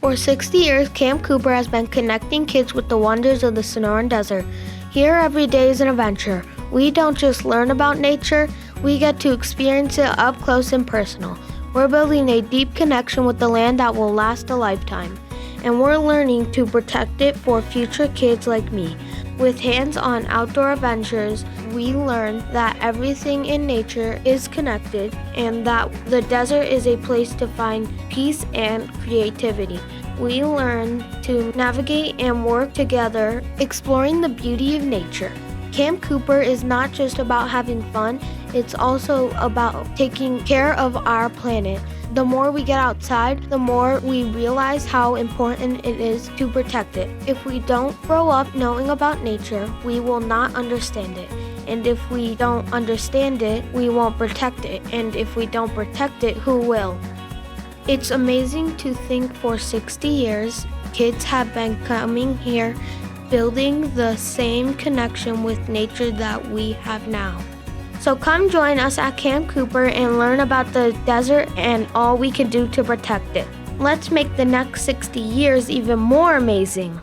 For 60 years, Camp Cooper has been connecting kids with the wonders of the Sonoran Desert. Here, every day is an adventure. We don't just learn about nature, we get to experience it up close and personal. We're building a deep connection with the land that will last a lifetime. And we're learning to protect it for future kids like me. With hands-on outdoor adventures, we learn that everything in nature is connected and that the desert is a place to find peace and creativity. We learn to navigate and work together, exploring the beauty of nature. Camp Cooper is not just about having fun, it's also about taking care of our planet. The more we get outside, the more we realize how important it is to protect it. If we don't grow up knowing about nature, we will not understand it. And if we don't understand it, we won't protect it. And if we don't protect it, who will? It's amazing to think for 60 years, kids have been coming here, building the same connection with nature that we have now. So come join us at Camp Cooper and learn about the desert and all we can do to protect it. Let's make the next 60 years even more amazing.